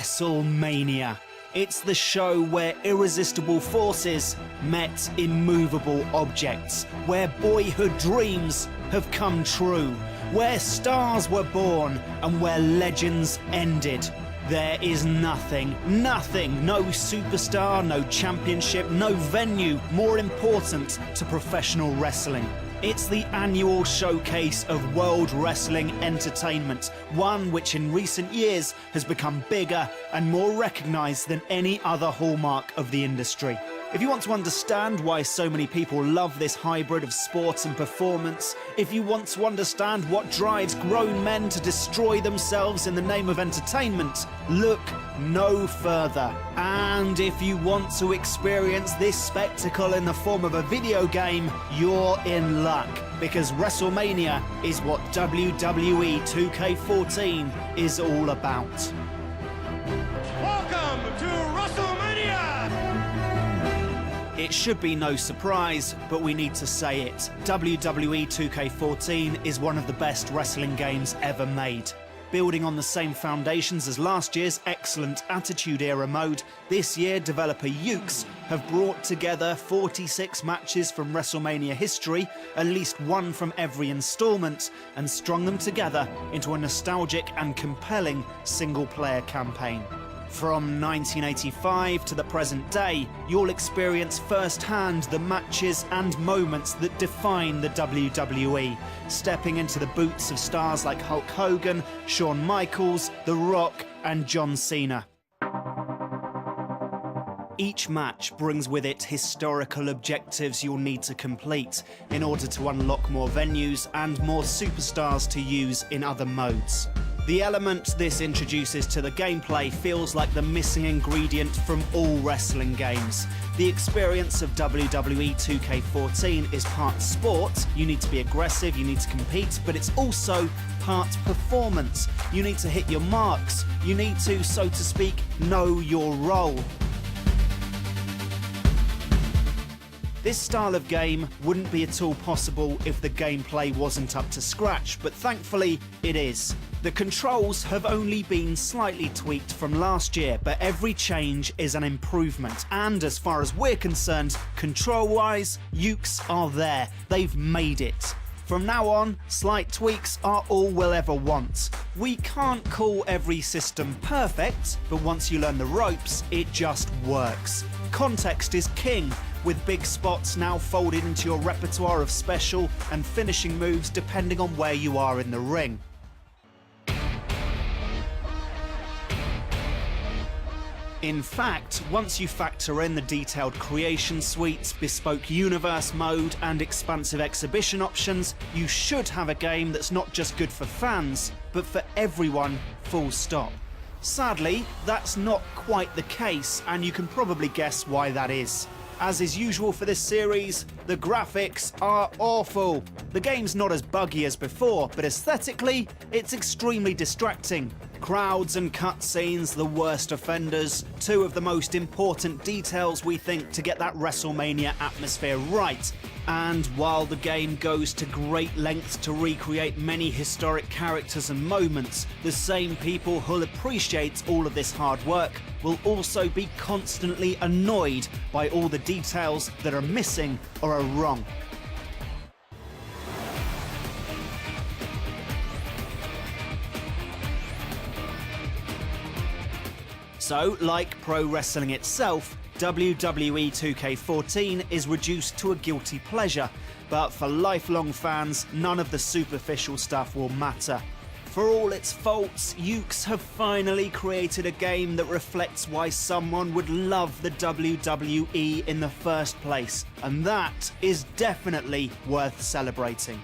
WrestleMania. It's the show where irresistible forces met immovable objects, where boyhood dreams have come true, where stars were born and where legends ended. There is nothing, no superstar, no championship, no venue more important to professional wrestling. It's the annual showcase of world wrestling entertainment, one which in recent years has become bigger and more recognised than any other hallmark of the industry. If you want to understand why so many people love this hybrid of sport and performance, if you want to understand what drives grown men to destroy themselves in the name of entertainment, look no further. And if you want to experience this spectacle in the form of a video game, you're in luck, because WrestleMania is what WWE 2K14 is all about. Welcome to WrestleMania! It should be no surprise, but we need to say it. WWE 2K14 is one of the best wrestling games ever made. Building on the same foundations as last year's excellent Attitude Era mode, this year developer Ginx have brought together 46 matches from WrestleMania history, at least one from every installment, and strung them together into a nostalgic and compelling single-player campaign. From 1985 to the present day, you'll experience firsthand the matches and moments that define the WWE, stepping into the boots of stars like Hulk Hogan, Shawn Michaels, The Rock, and John Cena. Each match brings with it historical objectives you'll need to complete in order to unlock more venues and more superstars to use in other modes. The element this introduces to the gameplay feels like the missing ingredient from all wrestling games. The experience of WWE 2K14 is part sport, you need to be aggressive, you need to compete, but it's also part performance. You need to hit your marks, you need to, so to speak, know your role. This style of game wouldn't be at all possible if the gameplay wasn't up to scratch, but thankfully it is. The controls have only been slightly tweaked from last year, but every change is an improvement, and as far as we're concerned, control-wise, Ginx are there. They've made it. From now on, slight tweaks are all we'll ever want. We can't call every system perfect, but once you learn the ropes, it just works. Context is king, with big spots now folded into your repertoire of special and finishing moves depending on where you are in the ring. In fact, once you factor in the detailed creation suites, bespoke universe mode and expansive exhibition options, you should have a game that's not just good for fans, but for everyone, full stop. Sadly, that's not quite the case, and you can probably guess why that is. As is usual for this series, the graphics are awful. The game's not as buggy as before, but aesthetically, it's extremely distracting. Crowds and cutscenes, the worst offenders, two of the most important details we think to get that WrestleMania atmosphere right. And while the game goes to great lengths to recreate many historic characters and moments, the same people who'll appreciate all of this hard work will also be constantly annoyed by all the details that are missing or are wrong. So, like pro wrestling itself, WWE 2K14 is reduced to a guilty pleasure, but for lifelong fans, none of the superficial stuff will matter. For all its faults, Ginx have finally created a game that reflects why someone would love the WWE in the first place, and that is definitely worth celebrating.